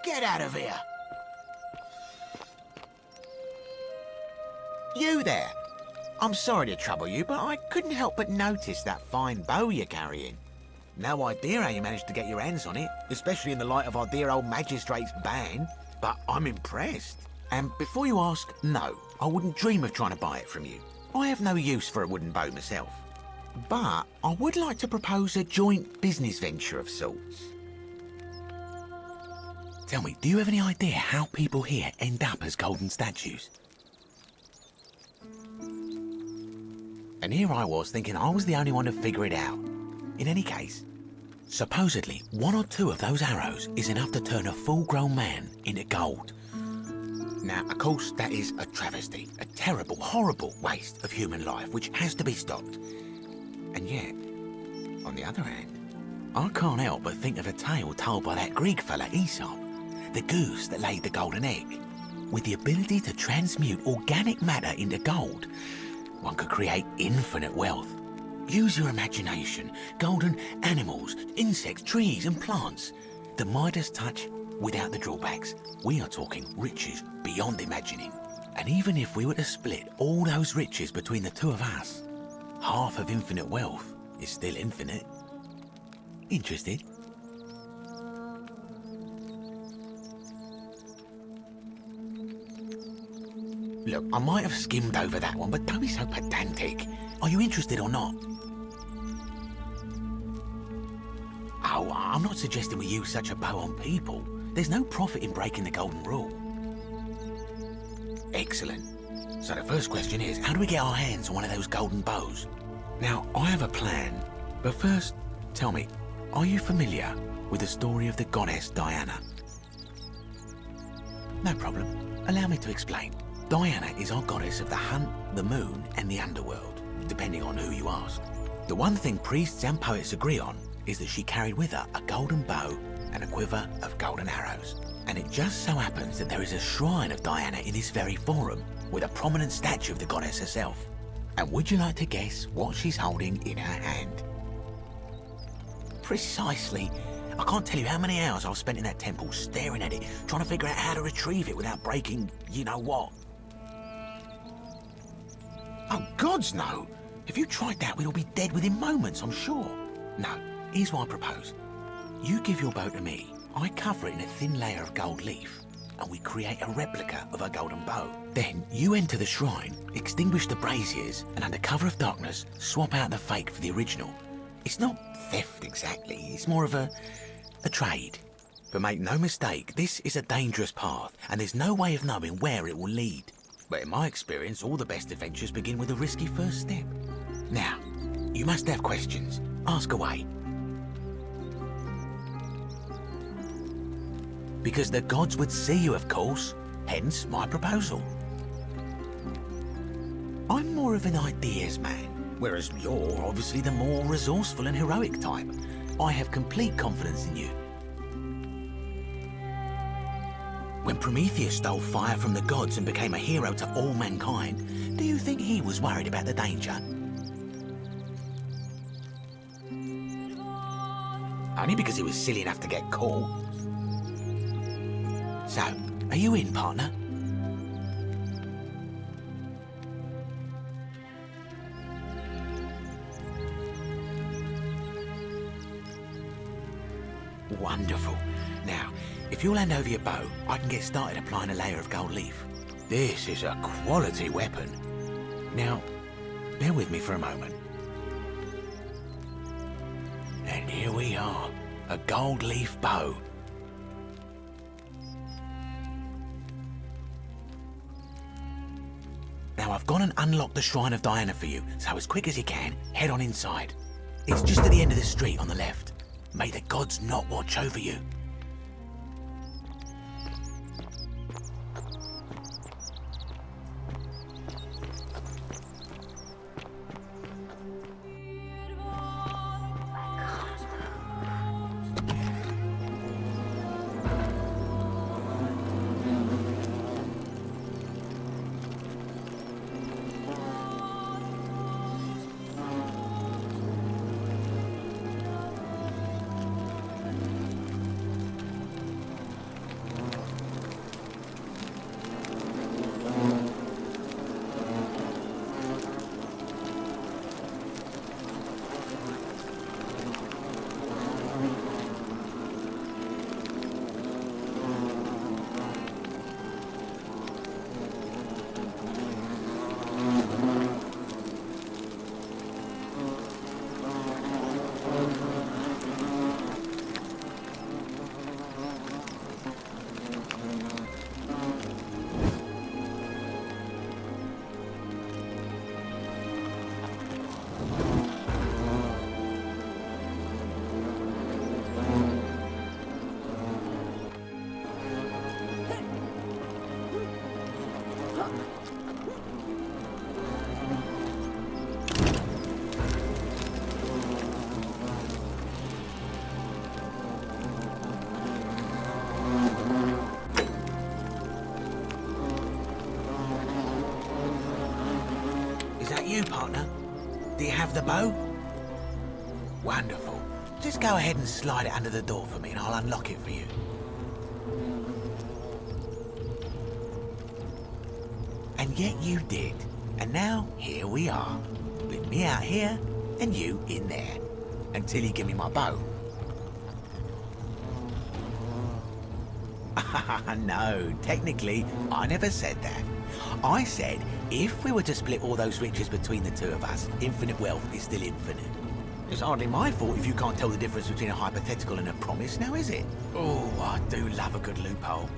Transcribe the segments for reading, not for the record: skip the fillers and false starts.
Get out of here! You there! I'm sorry to trouble you, but I couldn't help but notice that fine bow you're carrying. No idea how you managed to get your hands on it, especially in the light of our dear old magistrate's ban, but I'm impressed. And before you ask, no, I wouldn't dream of trying to buy it from you. I have no use for a wooden bow myself. But I would like to propose a joint business venture of sorts. Tell me, do you have any idea how people here end up as golden statues? And here I was thinking I was the only one to figure it out. In any case, supposedly 1 or 2 of those arrows is enough to turn a full-grown man into gold. Now, of course, that is a travesty, a terrible, horrible waste of human life which has to be stopped. And yet, on the other hand, I can't help but think of a tale told by that Greek fella Aesop, the goose that laid the golden egg. With the ability to transmute organic matter into gold, one could create infinite wealth. Use your imagination, golden animals, insects, trees and plants. The Midas touch without the drawbacks. We are talking riches beyond imagining. And even if we were to split all those riches between the 2 of us, half of infinite wealth is still infinite. Interested? Look, I might have skimmed over that one, but don't be so pedantic. Are you interested or not? Oh, I'm not suggesting we use such a bow on people. There's no profit in breaking the golden rule. Excellent. So the first question is, how do we get our hands on one of those golden bows? Now, I have a plan, but first, tell me, are you familiar with the story of the goddess Diana? No problem. Allow me to explain. Diana is our goddess of the hunt, the moon, and the underworld, depending on who you ask. The one thing priests and poets agree on is that she carried with her a golden bow and a quiver of golden arrows. And it just so happens that there is a shrine of Diana in this very forum, with a prominent statue of the goddess herself. And would you like to guess what she's holding in her hand? Precisely. I can't tell you how many hours I've spent in that temple staring at it, trying to figure out how to retrieve it without breaking you-know-what. Oh, gods, no! If you tried that, we'd all be dead within moments, I'm sure. No, here's what I propose. You give your bow to me, I cover it in a thin layer of gold leaf, and we create a replica of a golden bow. Then you enter the shrine, extinguish the braziers, and under cover of darkness, swap out the fake for the original. It's not theft exactly, it's more of a trade. But make no mistake, this is a dangerous path, and there's no way of knowing where it will lead. But in my experience, all the best adventures begin with a risky first step. Now, you must have questions. Ask away. Because the gods would see you, of course. Hence my proposal. I'm more of an ideas man, whereas you're obviously the more resourceful and heroic type. I have complete confidence in you. When Prometheus stole fire from the gods and became a hero to all mankind, do you think he was worried about the danger? Only because he was silly enough to get caught. So, are you in, partner? Wonderful. Now, if you'll hand over your bow, I can get started applying a layer of gold leaf. This is a quality weapon. Now, bear with me for a moment. And here we are, a gold leaf bow. Now I've gone and unlocked the Shrine of Diana for you, so as quick as you can, head on inside. It's just at the end of the street on the left. May the gods not watch over you. Is that you, partner? Do you have the bow? Wonderful. Just go ahead and slide it under the door for me and I'll unlock it for you. And yet you did. And now, here we are. With me out here and you in there. Until you give me my bow. No, technically, I never said that. I said, if we were to split all those riches between the two of us, infinite wealth is still infinite. It's hardly my fault if you can't tell the difference between a hypothetical and a promise, now is it? Oh, I do love a good loophole.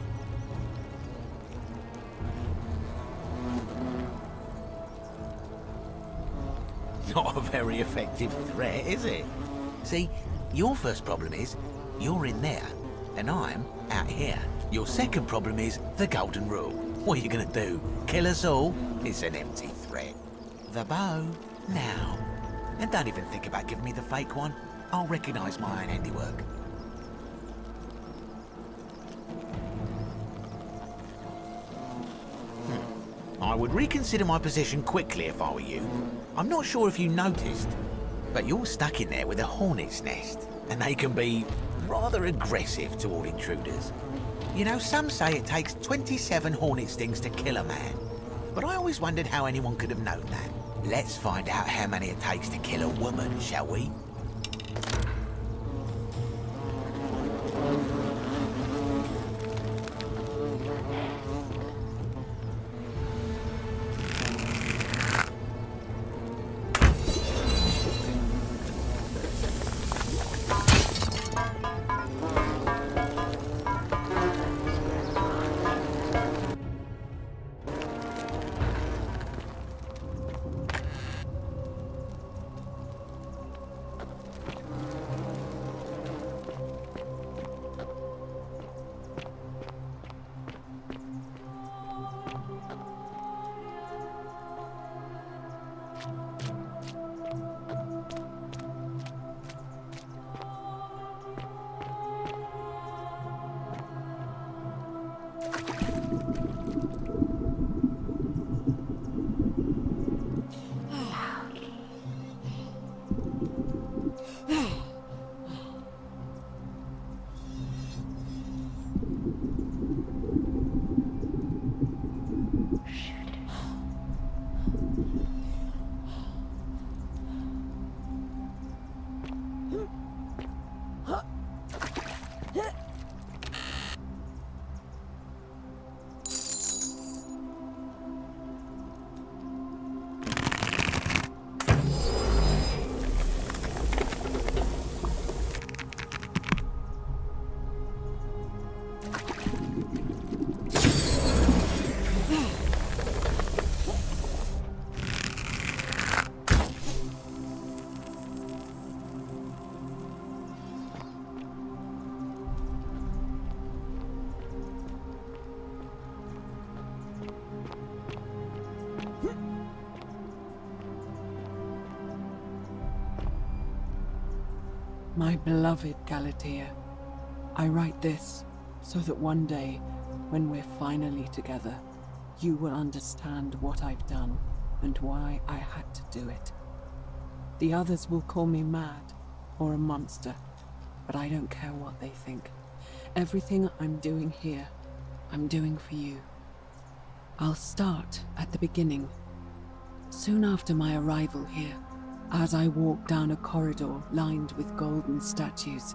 Not a very effective threat, is it? See, your first problem is, you're in there, and I'm out here. Your second problem is the golden rule. What are you gonna do? Kill us all? It's an empty threat. The bow, now. And don't even think about giving me the fake one. I'll recognise my own handiwork. I would reconsider my position quickly if I were you. I'm not sure if you noticed, but you're stuck in there with a hornet's nest, and they can be rather aggressive toward intruders. You know, some say it takes 27 hornet stings to kill a man, but I always wondered how anyone could have known that. Let's find out how many it takes to kill a woman, shall we? My beloved Galatea, I write this so that one day, when we're finally together, you will understand what I've done and why I had to do it. The others will call me mad or a monster, but I don't care what they think. Everything I'm doing here, I'm doing for you. I'll start at the beginning. Soon after my arrival here, as I walked down a corridor lined with golden statues,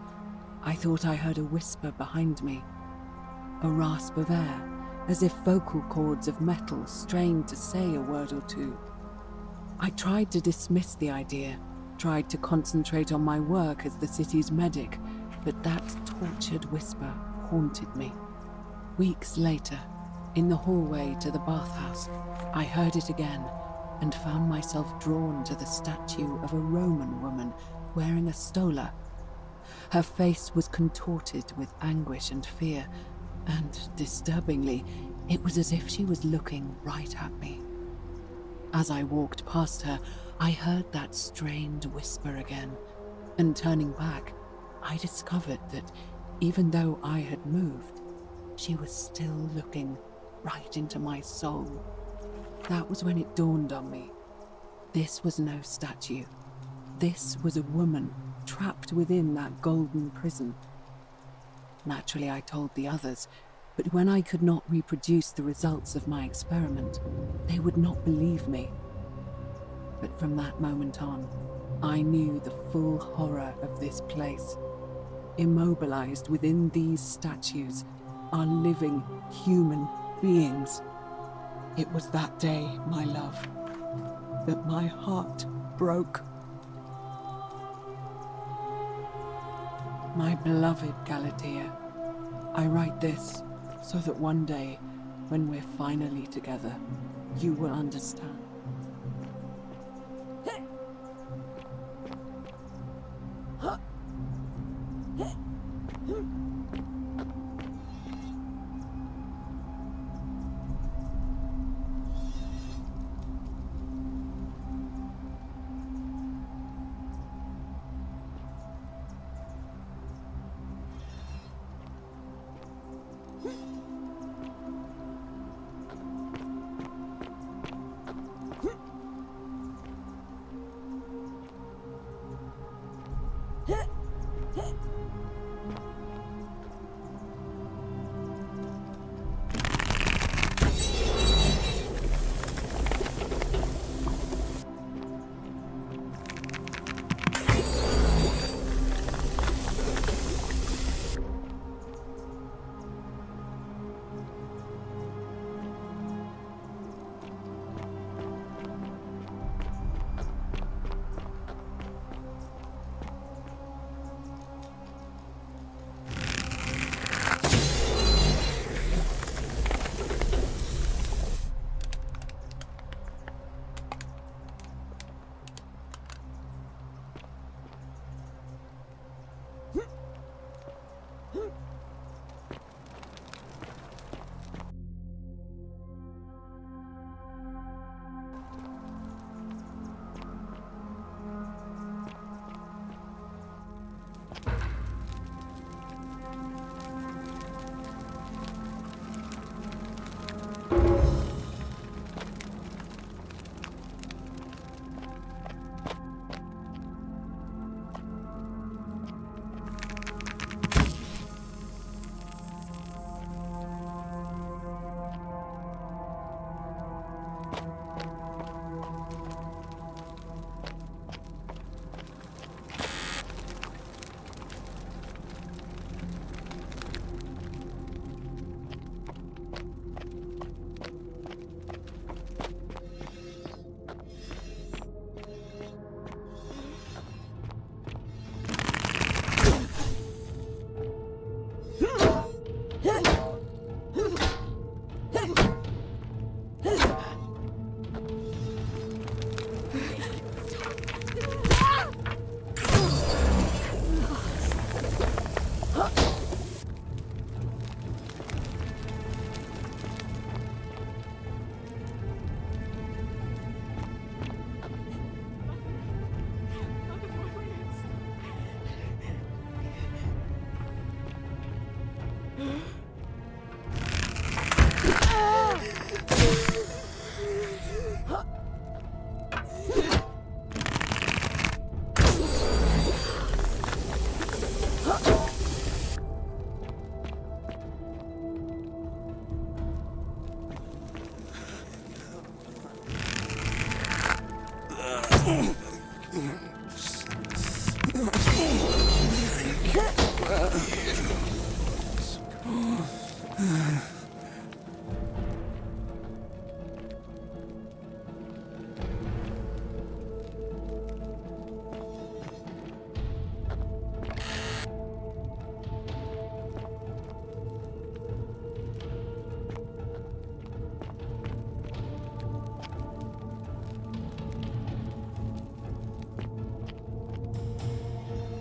I thought I heard a whisper behind me. A rasp of air, as if vocal cords of metal strained to say a word or two. I tried to dismiss the idea, tried to concentrate on my work as the city's medic, but that tortured whisper haunted me. Weeks later, in the hallway to the bathhouse, I heard it again, and found myself drawn to the statue of a Roman woman wearing a stola. Her face was contorted with anguish and fear, and, disturbingly, It was as if she was looking right at me. As I walked past her, I heard that strained whisper again, and turning back, I discovered that even though I had moved, she was still looking right into my soul. That was when it dawned on me. This was no statue. This was a woman trapped within that golden prison. Naturally, I told the others, but when I could not reproduce the results of my experiment, they would not believe me. But from that moment on, I knew the full horror of this place. Immobilized within these statues are living human beings. It was that day, my love, that my heart broke. My beloved Galatea, I write this so that one day, when we're finally together, you will understand.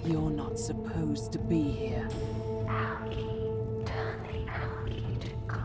You're not supposed to be here. How eternally come you to go?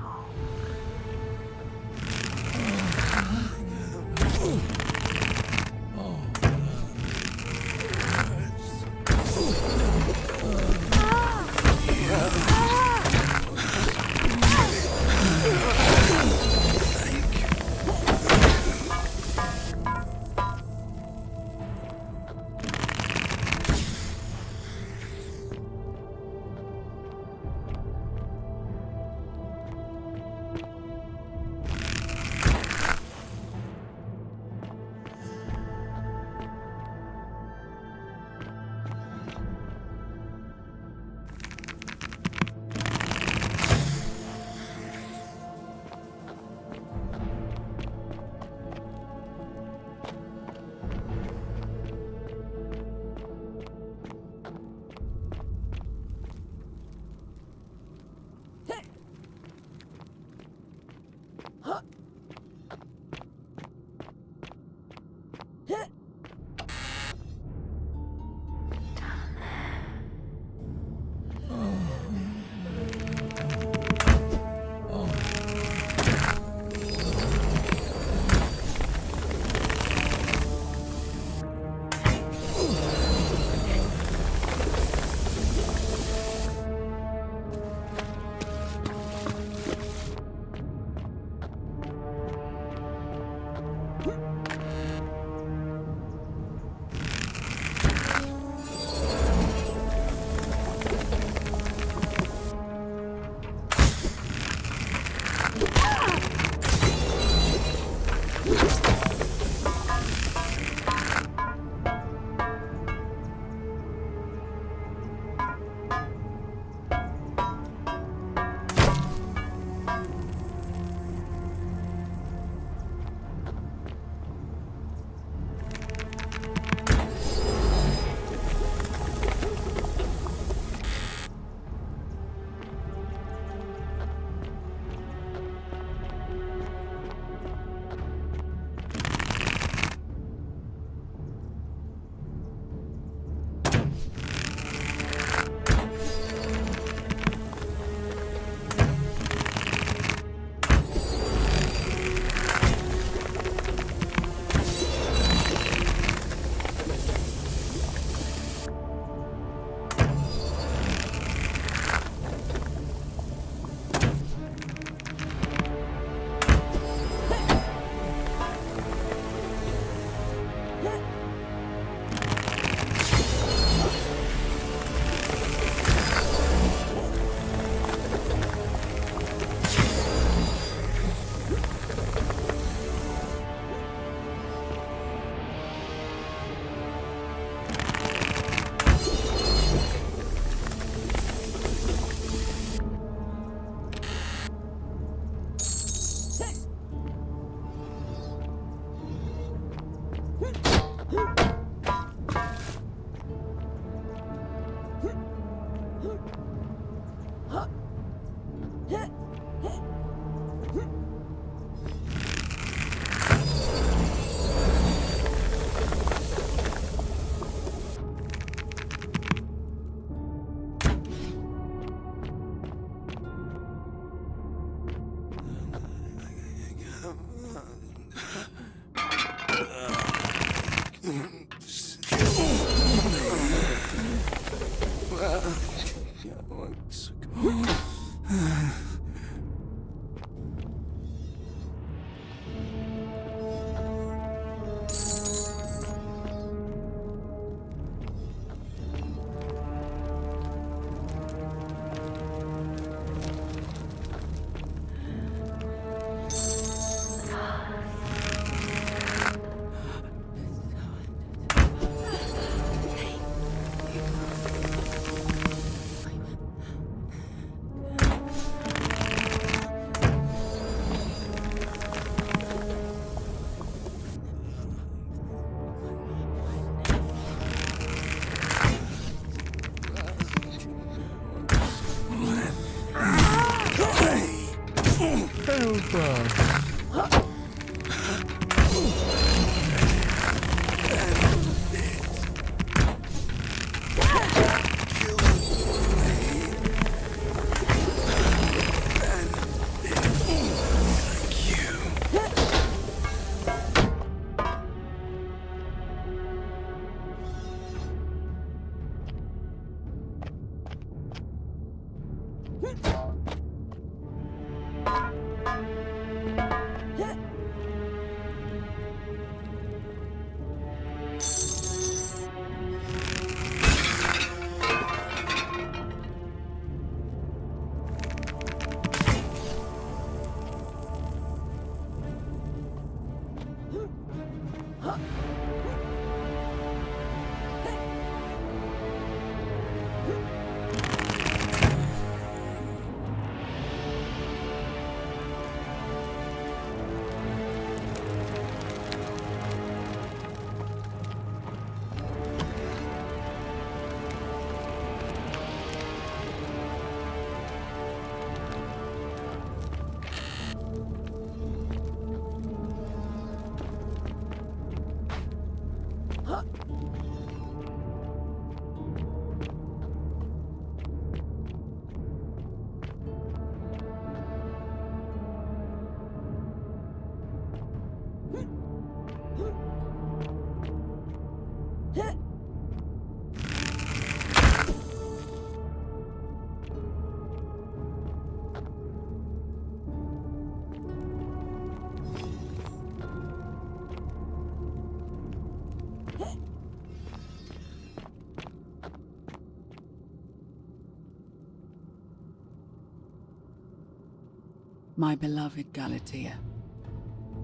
My beloved Galatea,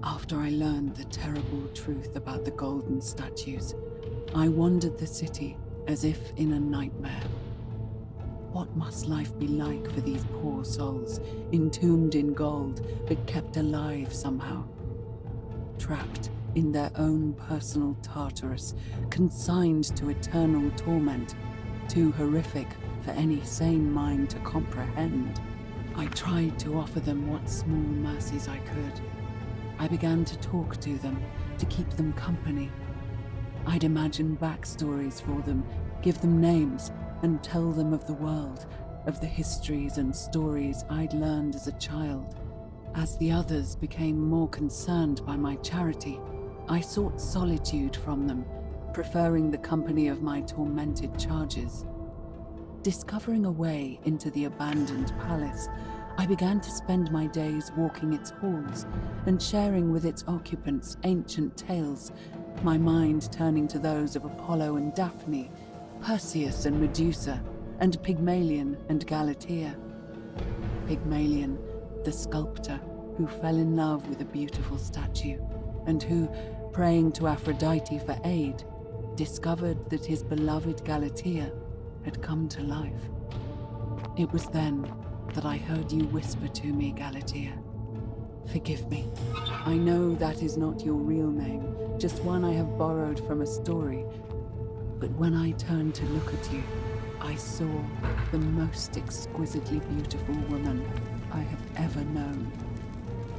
after I learned the terrible truth about the golden statues, I wandered the city as if in a nightmare. What must life be like for these poor souls, entombed in gold, but kept alive somehow? Trapped in their own personal Tartarus, consigned to eternal torment, too horrific for any sane mind to comprehend. I tried to offer them what small mercies I could. I began to talk to them, to keep them company. I'd imagine backstories for them, give them names, and tell them of the world, of the histories and stories I'd learned as a child. As the others became more concerned by my charity, I sought solitude from them, preferring the company of my tormented charges. Discovering a way into the abandoned palace, I began to spend my days walking its halls and sharing with its occupants ancient tales, my mind turning to those of Apollo and Daphne, Perseus and Medusa, and Pygmalion and Galatea. Pygmalion, the sculptor who fell in love with a beautiful statue, and who, praying to Aphrodite for aid, discovered that his beloved Galatea had come to life. It was then that I heard you whisper to me, Galatea. Forgive me. I know that is not your real name, just one I have borrowed from a story. But when I turned to look at you, I saw the most exquisitely beautiful woman I have ever known.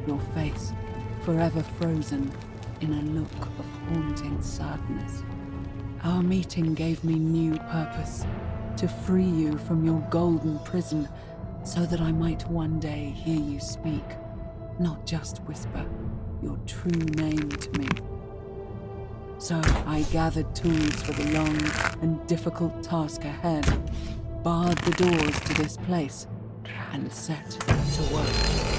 Your face, forever frozen in a look of haunting sadness. Our meeting gave me new purpose, to free you from your golden prison, so that I might one day hear you speak, not just whisper your true name to me. So I gathered tools for the long and difficult task ahead, barred the doors to this place, and set to work.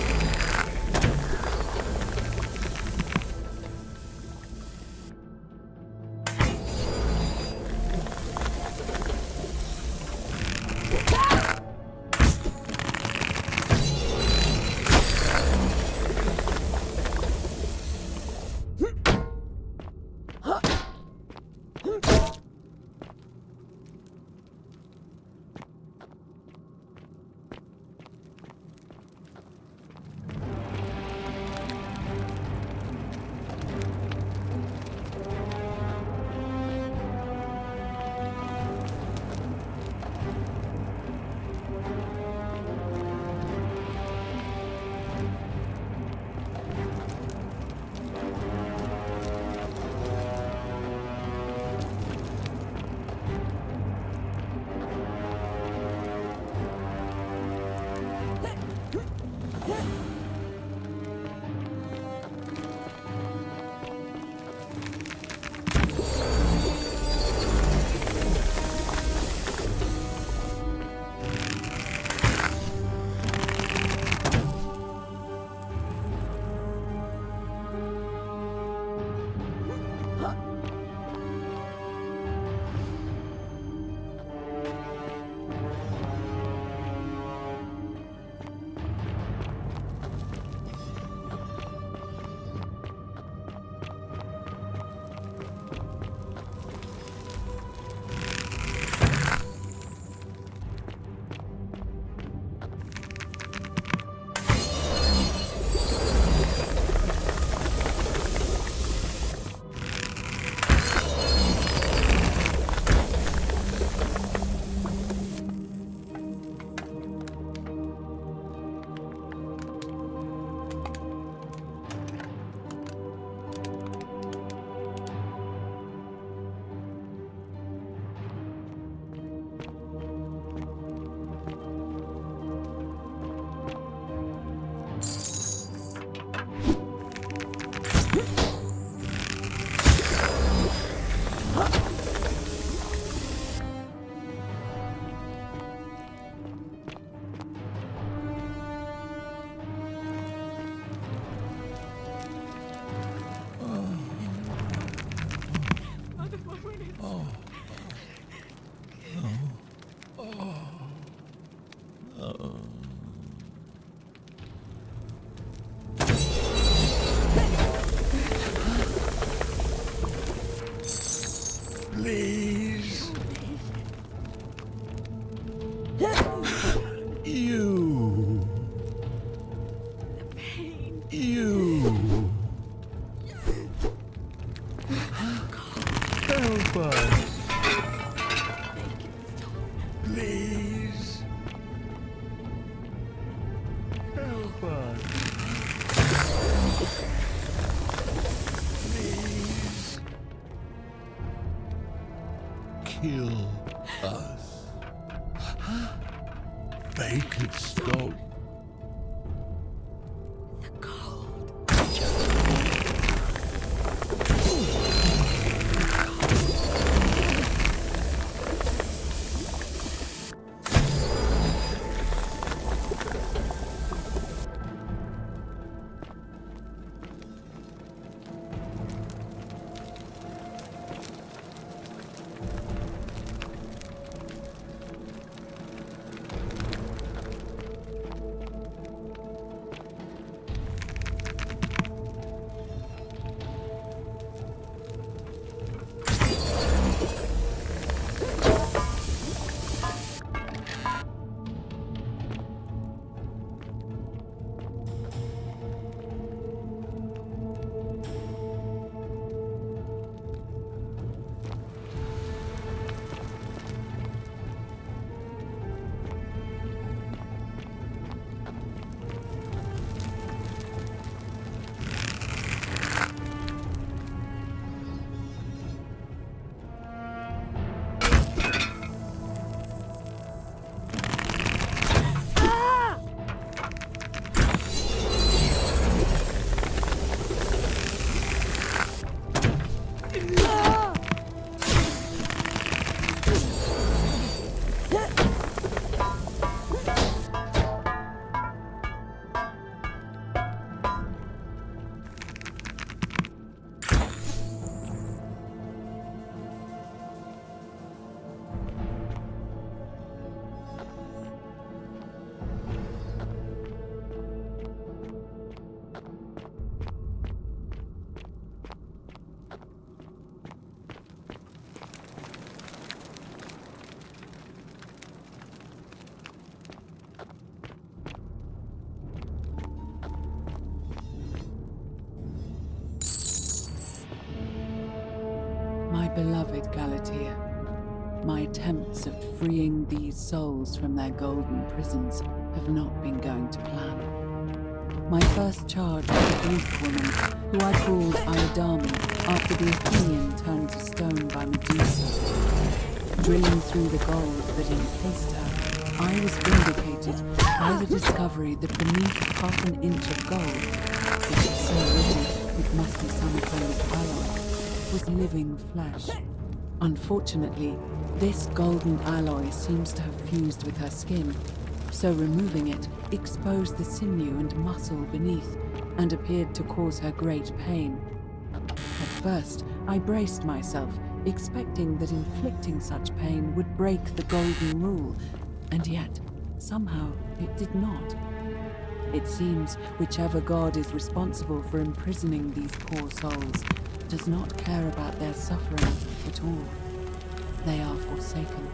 Beloved Galatea, my attempts at freeing these souls from their golden prisons have not been going to plan. My first charge was a Greek woman, who I called Iodami after the Athenian turned to stone by Medusa. Drilling through the gold that encased her, I was vindicated by the discovery that beneath half an inch of gold, which is so rigid it must be some kind of alloy, was living flesh. Unfortunately, this golden alloy seems to have fused with her skin, so removing it exposed the sinew and muscle beneath and appeared to cause her great pain. At first, I braced myself, expecting that inflicting such pain would break the golden rule, and yet, somehow, it did not. It seems whichever god is responsible for imprisoning these poor souls does not care about their suffering at all. They are forsaken.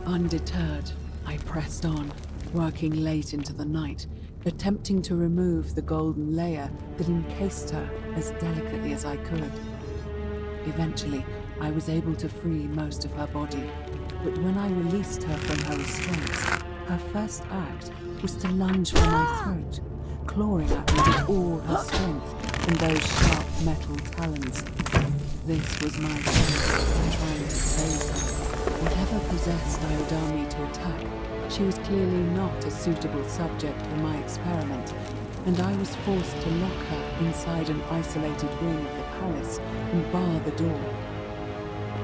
Undeterred, I pressed on, working late into the night, attempting to remove the golden layer that encased her as delicately as I could. Eventually, I was able to free most of her body, but when I released her from her restraints, her first act was to lunge for my throat, clawing at me with all her strength in those sharp metal talons. This was my chance trying to save her. Whatever possessed Iodami to attack, she was clearly not a suitable subject for my experiment, and I was forced to lock her inside an isolated wing of the palace and bar the door.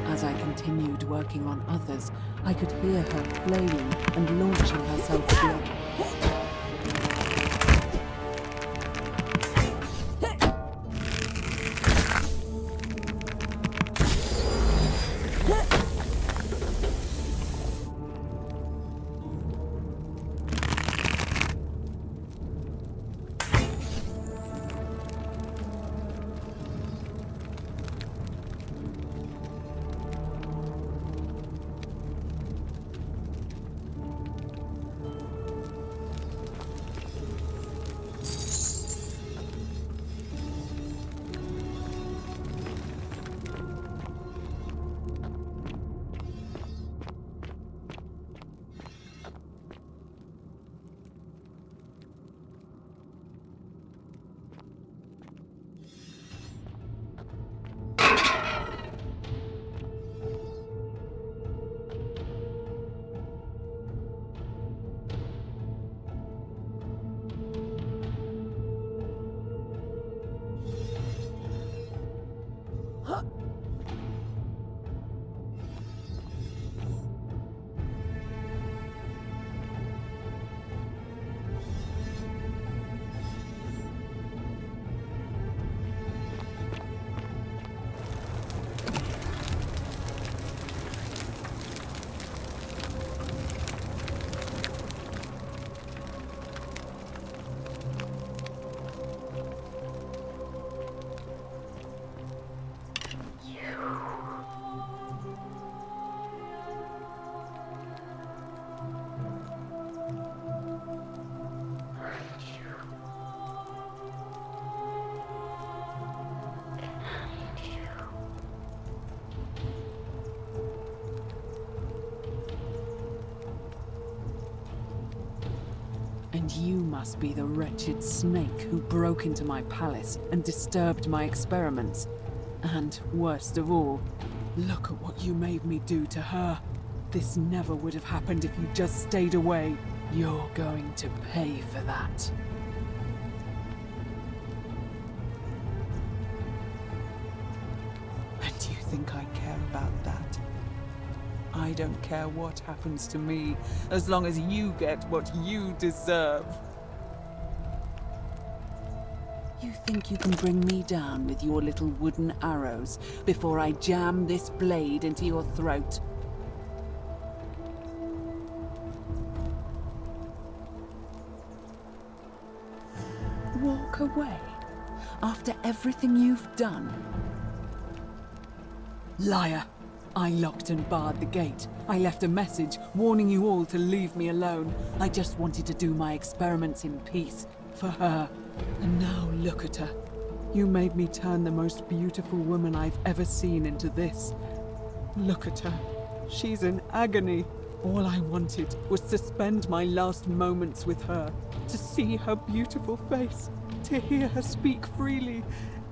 As I continued working on others, I could hear her flailing and launching herself beyond. And you must be the wretched snake who broke into my palace and disturbed my experiments. And, worst of all, look at what you made me do to her. This never would have happened if you just stayed away. You're going to pay for that. And you think I care about that? I don't care what happens to me, as long as you get what you deserve. You think you can bring me down with your little wooden arrows before I jam this blade into your throat? Walk away after everything you've done? Liar! I locked and barred the gate. I left a message warning you all to leave me alone. I just wanted to do my experiments in peace, for her. And now look at her. You made me turn the most beautiful woman I've ever seen into this. Look at her. She's in agony. All I wanted was to spend my last moments with her, to see her beautiful face, to hear her speak freely,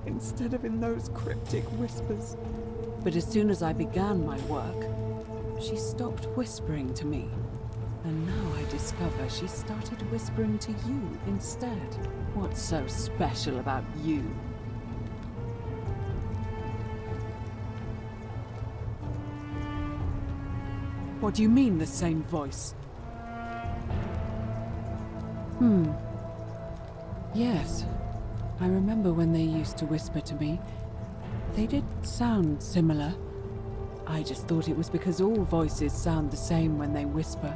instead of in those cryptic whispers. But as soon as I began my work, she stopped whispering to me. And now I discover she started whispering to you instead. What's so special about you? What do you mean, the same voice? Yes. I remember when they used to whisper to me. They did sound similar. I just thought it was because all voices sound the same when they whisper.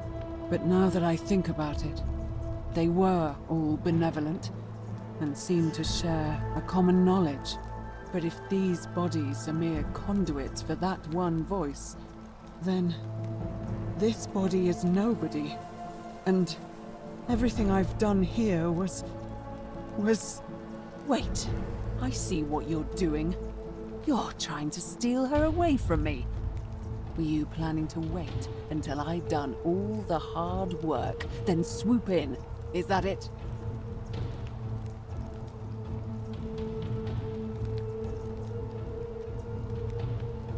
But now that I think about it, they were all benevolent and seemed to share a common knowledge. But if these bodies are mere conduits for that one voice, then this body is nobody. And everything I've done here was... Wait, I see what you're doing. You're trying to steal her away from me. Were you planning to wait until I'd done all the hard work, then swoop in? Is that it?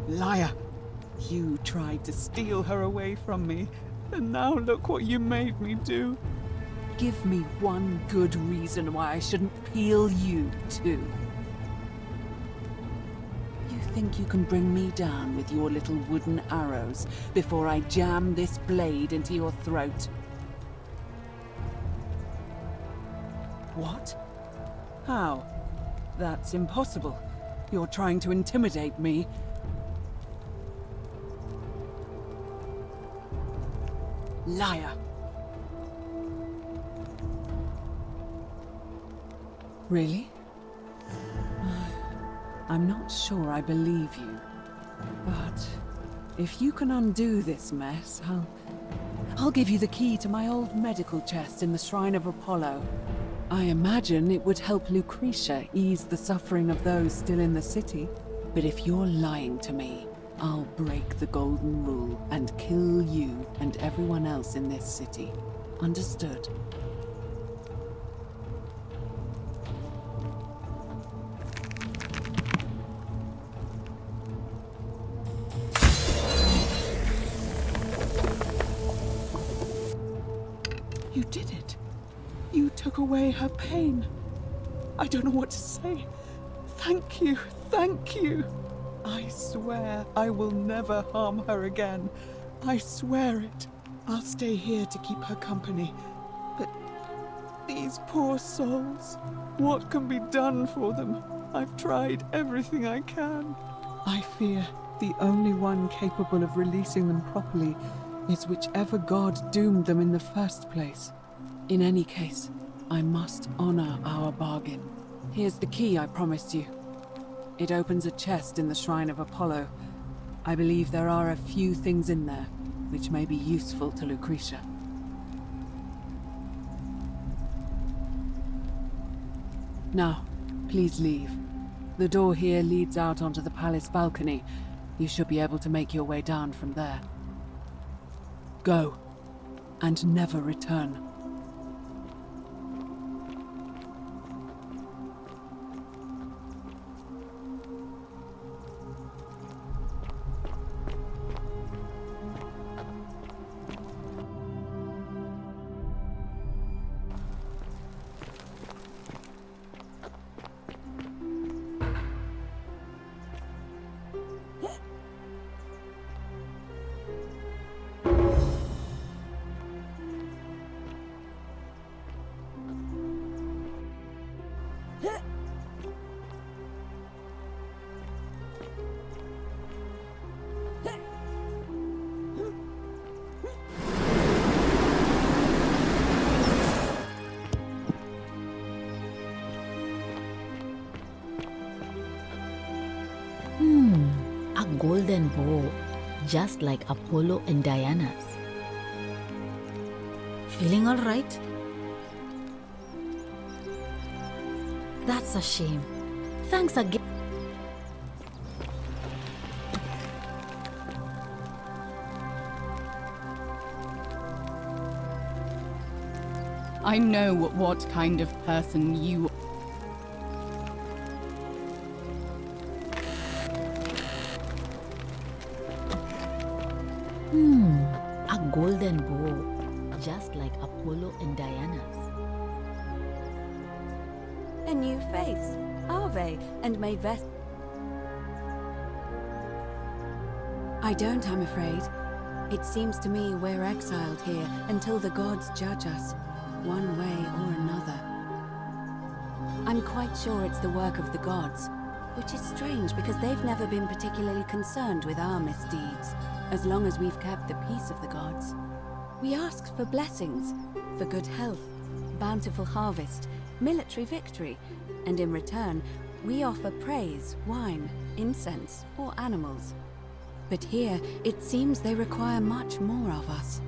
Liar! You tried to steal her away from me, and now look what you made me do. Give me one good reason why I shouldn't peel you too. You think you can bring me down with your little wooden arrows before I jam this blade into your throat? What? How? That's impossible. You're trying to intimidate me. Liar. Really? I'm not sure I believe you. But if you can undo this mess, I'll give you the key to my old medical chest in the Shrine of Apollo. I imagine it would help Lucretia ease the suffering of those still in the city. But if you're lying to me, I'll break the golden rule and kill you and everyone else in this city. Understood? You did it. You took away her pain. I don't know what to say. Thank you. Thank you. I swear I will never harm her again. I swear it. I'll stay here to keep her company. But these poor souls, what can be done for them? I've tried everything I can. I fear the only one capable of releasing them properly is whichever god doomed them in the first place. In any case, I must honor our bargain. Here's the key I promised you. It opens a chest in the Shrine of Apollo. I believe there are a few things in there which may be useful to Lucretia. Now, please leave. The door here leads out onto the palace balcony. You should be able to make your way down from there. Go, and never return. A golden bow, just like Apollo and Diana's. Feeling all right? That's a shame. Thanks again. I know what kind of person you A golden bow, just like Apollo and Diana's. A new face, Ave, and may vest. I don't, I'm afraid. It seems to me we're exiled here until the gods judge us, one way or another. I'm quite sure it's the work of the gods, which is strange because they've never been particularly concerned with our misdeeds, as long as we've kept the peace of the gods. We ask for blessings, for good health, bountiful harvest, military victory, and in return, we offer praise, wine, incense, or animals. But here, it seems they require much more of us.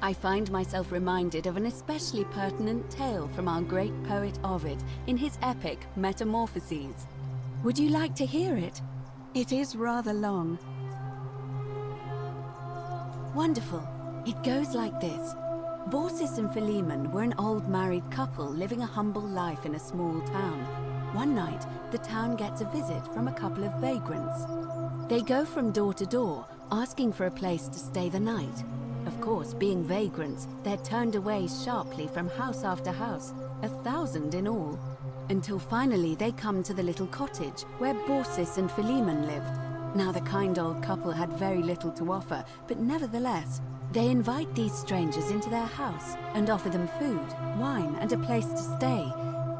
I find myself reminded of an especially pertinent tale from our great poet Ovid in his epic Metamorphoses. Would you like to hear it? It is rather long. Wonderful. It goes like this. Baucis and Philemon were an old married couple living a humble life in a small town. One night, the town gets a visit from a couple of vagrants. They go from door to door, asking for a place to stay the night. Of course, being vagrants, they're turned away sharply from house after house, 1,000 in all, until finally they come to the little cottage where Baucis and Philemon lived. Now the kind old couple had very little to offer, but nevertheless, they invite these strangers into their house and offer them food, wine, and a place to stay.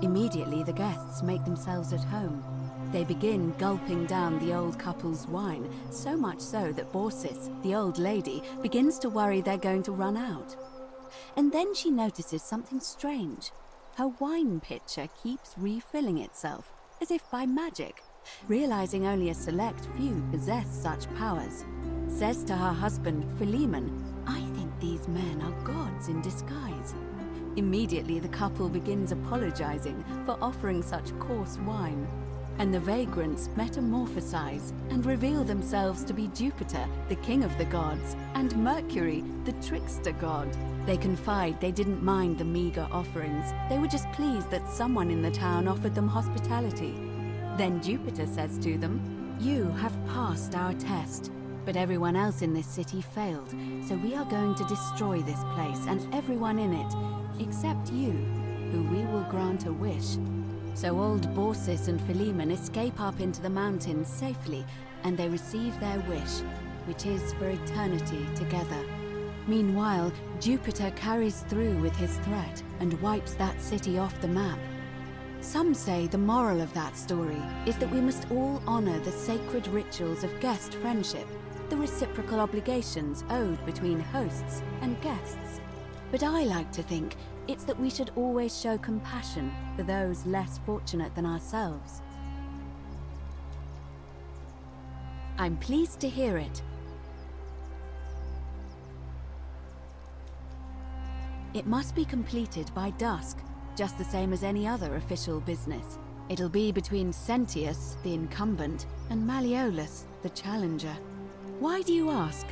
Immediately the guests make themselves at home. They begin gulping down the old couple's wine, so much so that Baucis, the old lady, begins to worry they're going to run out. And then she notices something strange. Her wine pitcher keeps refilling itself, as if by magic. Realizing only a select few possess such powers, says to her husband, Philemon, "I think these men are gods in disguise." Immediately the couple begins apologizing for offering such coarse wine, and the vagrants metamorphosize and reveal themselves to be Jupiter, the king of the gods, and Mercury, the trickster god. They confide they didn't mind the meager offerings, they were just pleased that someone in the town offered them hospitality. Then Jupiter says to them, "You have passed our test, but everyone else in this city failed, so we are going to destroy this place and everyone in it, except you, who we will grant a wish." So old Baucis and Philemon escape up into the mountains safely, and they receive their wish, which is for eternity together. Meanwhile, Jupiter carries through with his threat and wipes that city off the map. Some say the moral of that story is that we must all honor the sacred rituals of guest friendship, the reciprocal obligations owed between hosts and guests. But I like to think it's that we should always show compassion for those less fortunate than ourselves. I'm pleased to hear it. It must be completed by dusk, just the same as any other official business. It'll be between Sentius, the incumbent, and Malleolus, the challenger. Why do you ask?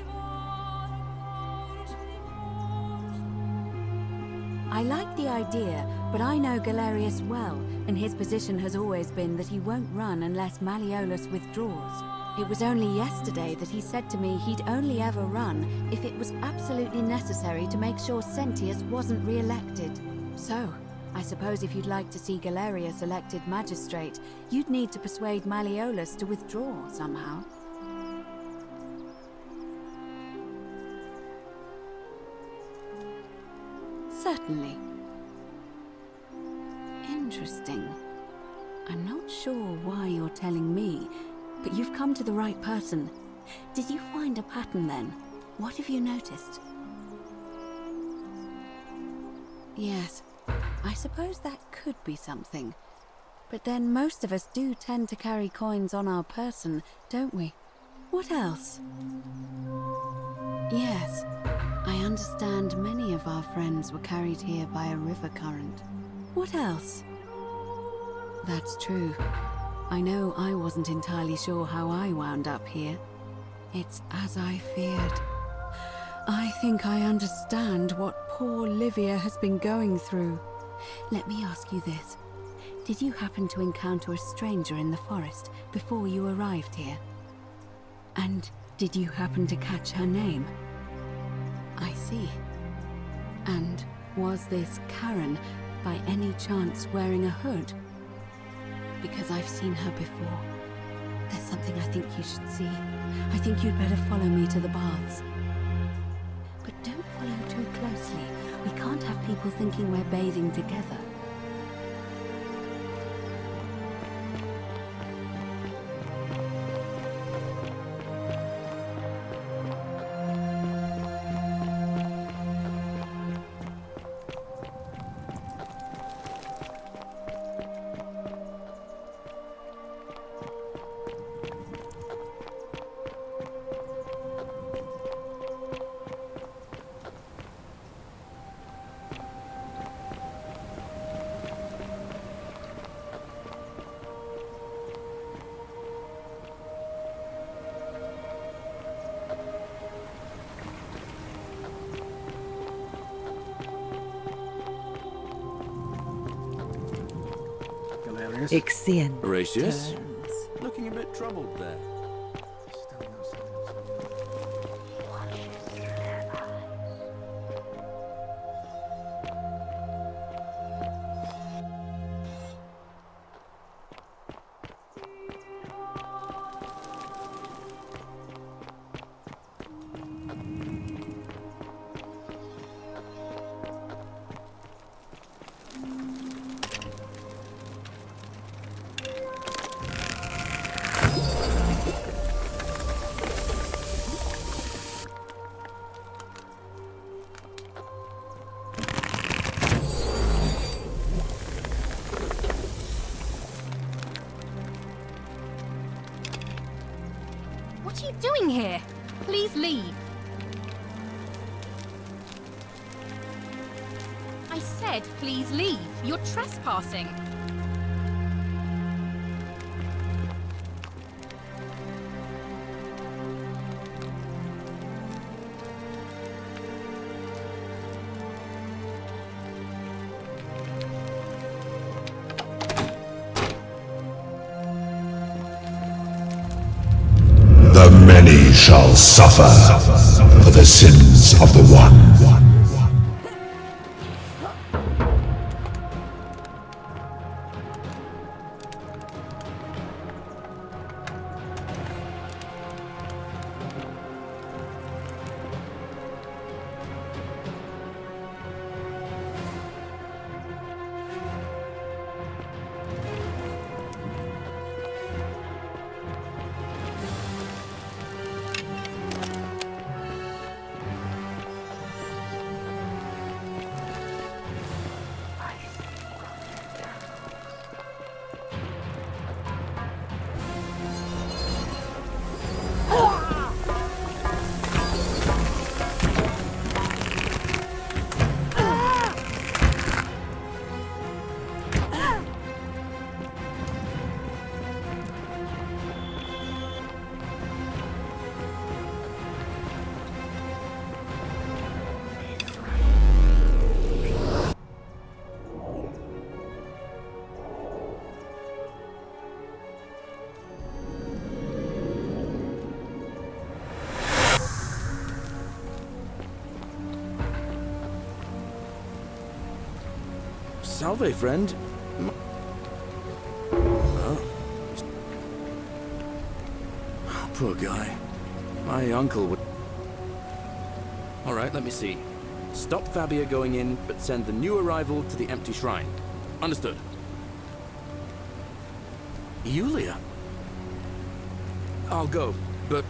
I like the idea, but I know Galerius well, and his position has always been that he won't run unless Malleolus withdraws. It was only yesterday that he said to me he'd only ever run if it was absolutely necessary to make sure Sentius wasn't re-elected. So, I suppose if you'd like to see Galerius elected magistrate, you'd need to persuade Malleolus to withdraw somehow. Certainly. Interesting. I'm not sure why you're telling me, but you've come to the right person. Did you find a pattern then? What have you noticed? Yes, I suppose that could be something. But then most of us do tend to carry coins on our person, don't we? What else? Yes, I understand many of our friends were carried here by a river current. What else? That's true. I know I wasn't entirely sure how I wound up here. It's as I feared. I think I understand what poor Livia has been going through. Let me ask you this. Did you happen to encounter a stranger in the forest before you arrived here? And did you happen to catch her name? I see. And was this Karen, by any chance, wearing a hood? Because I've seen her before. There's something I think you should see. I think you'd better follow me to the baths. But don't follow too closely. We can't have people thinking we're bathing together. Ixion. Horatius? Looking a bit troubled there. What are you doing here? Please leave. I said please leave. You're trespassing. The many shall suffer for the sins of the one. Salve, friend. Oh. Poor guy. My uncle would... Alright, let me see. Stop Fabia going in, but send the new arrival to the empty shrine. Understood. Yulia? I'll go, but...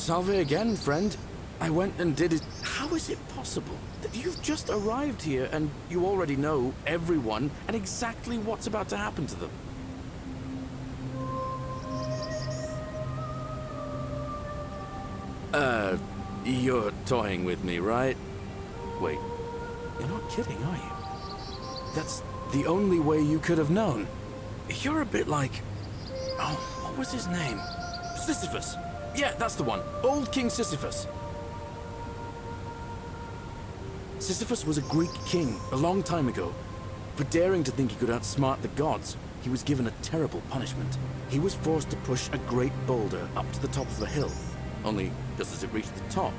Salve again, friend. I went and did it. How is it possible that you've just arrived here and you already know everyone and exactly what's about to happen to them? You're toying with me, right? Wait, you're not kidding, are you? That's the only way you could have known. You're a bit like... Oh, what was his name? Sisyphus. Yeah, that's the one. Old King Sisyphus. Sisyphus was a Greek king a long time ago. For daring to think he could outsmart the gods, he was given a terrible punishment. He was forced to push a great boulder up to the top of a hill. Only just as it reached the top,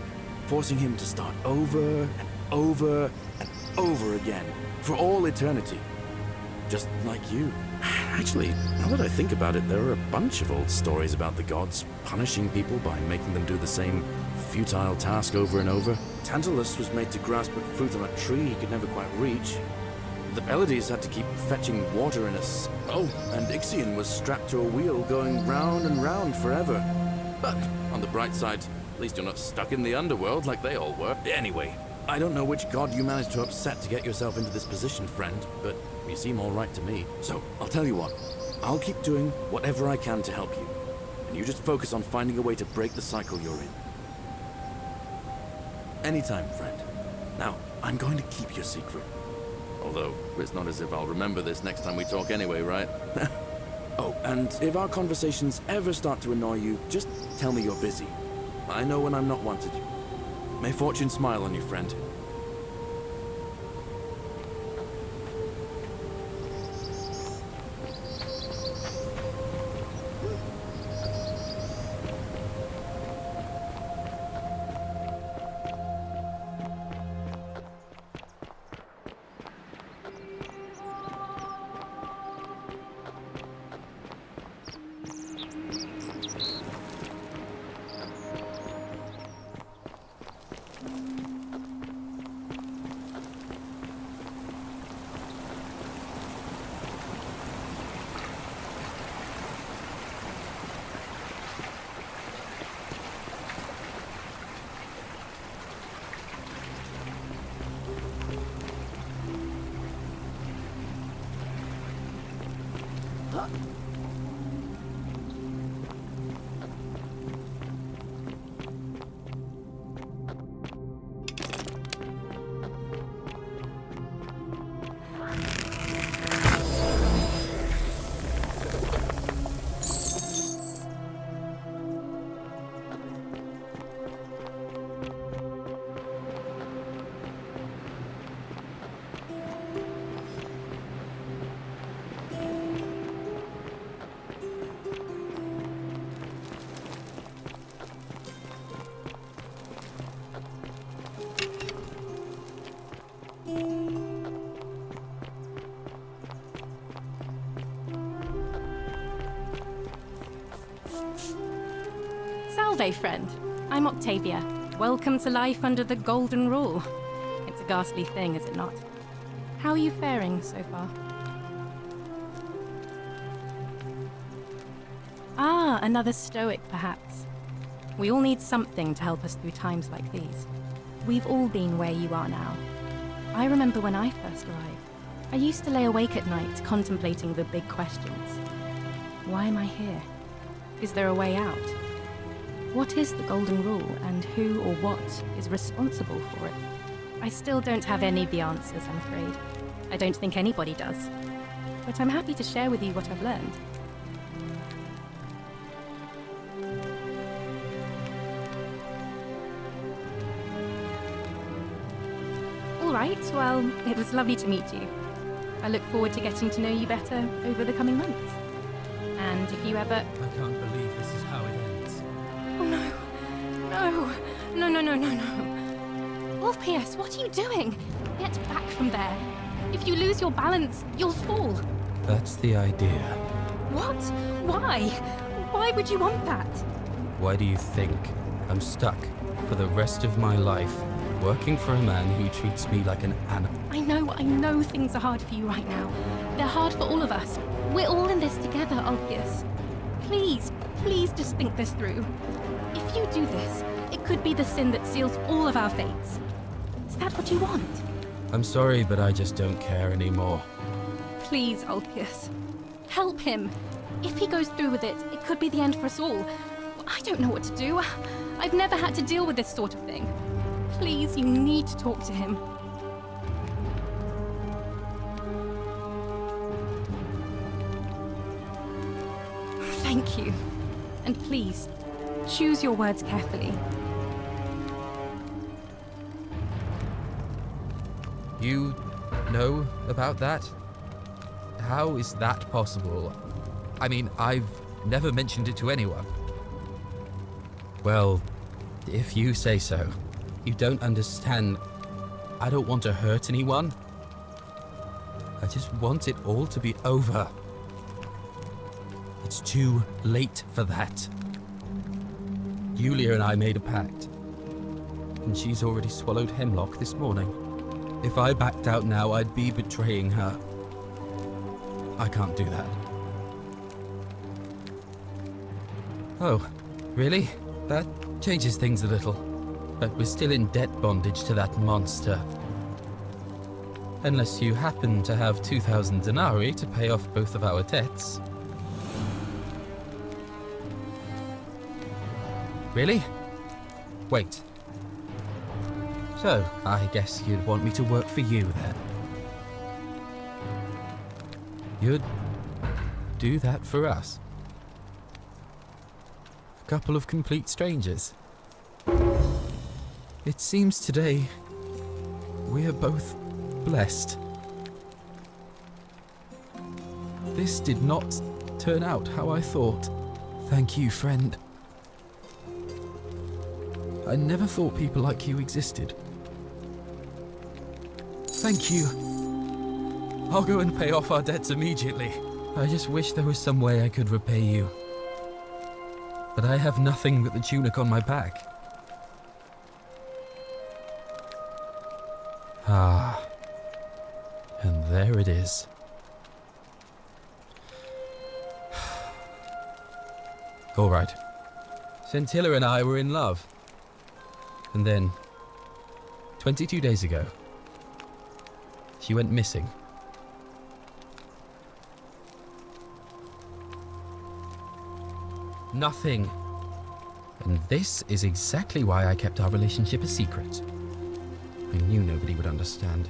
forcing him to start over and over and over again for all eternity. Just like you. Actually, now that I think about it, there are a bunch of old stories about the gods punishing people by making them do the same futile task over and over. Tantalus was made to grasp at fruit on a tree he could never quite reach. The Pleiades had to keep fetching water in us. Oh, and Ixion was strapped to a wheel going round and round forever. But on the bright side, at least you're not stuck in the underworld like they all were. Anyway, I don't know which god you managed to upset to get yourself into this position, friend, but you seem all right to me. So, I'll tell you what. I'll keep doing whatever I can to help you. And you just focus on finding a way to break the cycle you're in. Anytime, friend. Now, I'm going to keep your secret. Although, it's not as if I'll remember this next time we talk anyway, right? Oh, and if our conversations ever start to annoy you, just tell me you're busy. I know when I'm not wanted. May fortune smile on you, friend. Salve, friend. I'm Octavia. Welcome to life under the Golden Rule. It's a ghastly thing, is it not? How are you faring so far? Ah, another stoic, perhaps. We all need something to help us through times like these. We've all been where you are now. I remember when I first arrived. I used to lay awake at night contemplating the big questions. Why am I here? Is there a way out? What is the Golden Rule, and who or what is responsible for it? I still don't have any of the answers, I'm afraid. I don't think anybody does. But I'm happy to share with you what I've learned. All right, well, it was lovely to meet you. I look forward to getting to know you better over the coming months. And if you ever... I can't believe this is how it ends. Oh no. No. Orpheus, what are you doing? Get back from there. If you lose your balance, you'll fall. That's the idea. What? Why? Why would you want that? Why do you think I'm stuck for the rest of my life working for a man who treats me like an animal? I know things are hard for you right now. They're hard for all of us. We're all in this together, Orpheus. Please just think this through. If you do this, it could be the sin that seals all of our fates. Is that what you want? I'm sorry, but I just don't care anymore. Please, Ulpius. Help him. If he goes through with it, it could be the end for us all. I don't know what to do. I've never had to deal with this sort of thing. Please, you need to talk to him. Thank you. And please, choose your words carefully. You know about that? How is that possible? I mean, I've never mentioned it to anyone. Well, if you say so. You don't understand. I don't want to hurt anyone. I just want it all to be over. It's too late for that. Yulia and I made a pact, and she's already swallowed hemlock this morning. If I backed out now, I'd be betraying her. I can't do that. Oh, really? That changes things a little. But we're still in debt bondage to that monster. Unless you happen to have 2,000 denarii to pay off both of our debts. Really? Wait. So, I guess you'd want me to work for you then. You'd do that for us? A couple of complete strangers. It seems today we are both blessed. This did not turn out how I thought. Thank you, friend. I never thought people like you existed. Thank you. I'll go and pay off our debts immediately. I just wish there was some way I could repay you. But I have nothing but the tunic on my back. Ah. And there it is. All right. Scintilla and I were in love. And then, 22 days ago, she went missing. Nothing. And this is exactly why I kept our relationship a secret. I knew nobody would understand.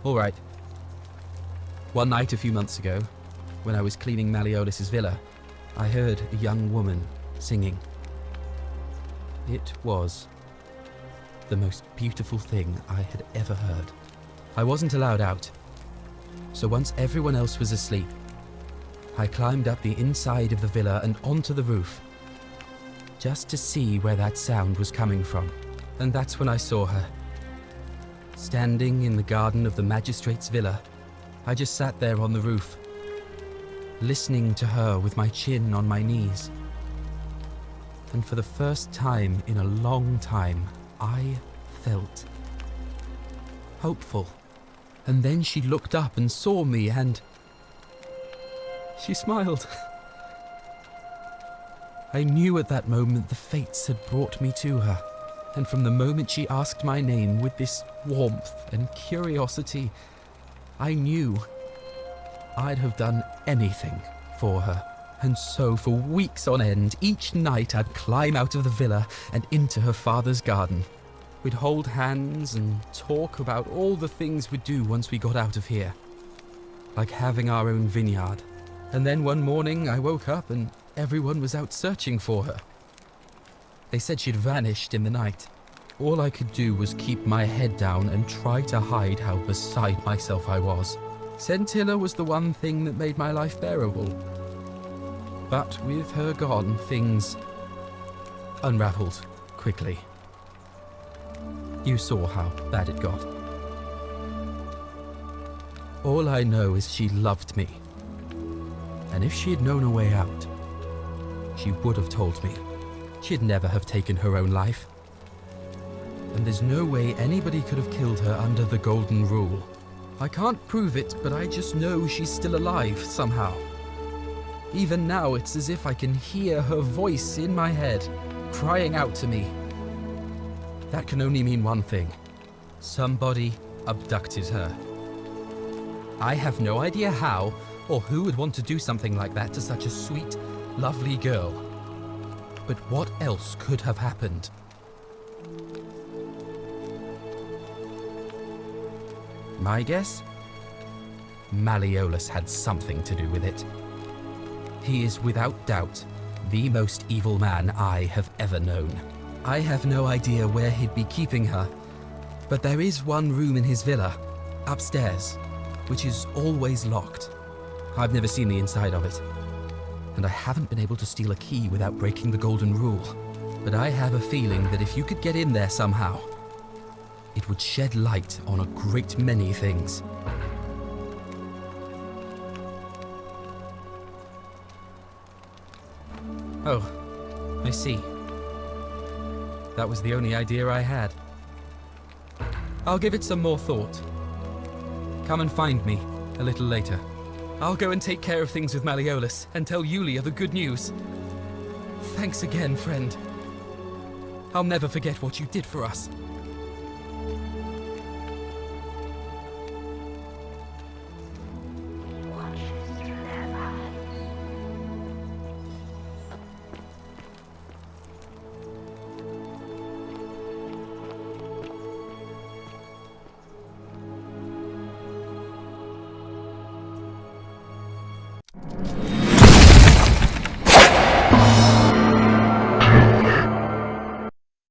All right. One night a few months ago, when I was cleaning Malleolis's villa, I heard a young woman singing. It was the most beautiful thing I had ever heard. I wasn't allowed out, so once everyone else was asleep, I climbed up the inside of the villa and onto the roof, just to see where that sound was coming from. And that's when I saw her. Standing in the garden of the magistrate's villa, I just sat there on the roof, listening to her with my chin on my knees. And for the first time in a long time, I felt hopeful. And then she looked up and saw me and she smiled. I knew at that moment the fates had brought me to her. And from the moment she asked my name with this warmth and curiosity, I knew I'd have done anything for her. And so for weeks on end, each night I'd climb out of the villa and into her father's garden. We'd hold hands and talk about all the things we'd do once we got out of here. Like having our own vineyard. And then one morning I woke up and everyone was out searching for her. They said she'd vanished in the night. All I could do was keep my head down and try to hide how beside myself I was. Scintilla was the one thing that made my life bearable. But with her gone, things unraveled quickly. You saw how bad it got. All I know is she loved me. And if she had known a way out, she would have told me. She'd never have taken her own life. And there's no way anybody could have killed her under the Golden Rule. I can't prove it, but I just know she's still alive somehow. Even now, it's as if I can hear her voice in my head, crying out to me. That can only mean one thing. Somebody abducted her. I have no idea how or who would want to do something like that to such a sweet, lovely girl. But what else could have happened? My guess? Malleolus had something to do with it. He is without doubt the most evil man I have ever known. I have no idea where he'd be keeping her, but there is one room in his villa, upstairs, which is always locked. I've never seen the inside of it, and I haven't been able to steal a key without breaking the golden rule. But I have a feeling that if you could get in there somehow, it would shed light on a great many things. Oh, I see. That was the only idea I had. I'll give it some more thought. Come and find me a little later. I'll go and take care of things with Malleolus and tell Yulia the good news. Thanks again, friend. I'll never forget what you did for us.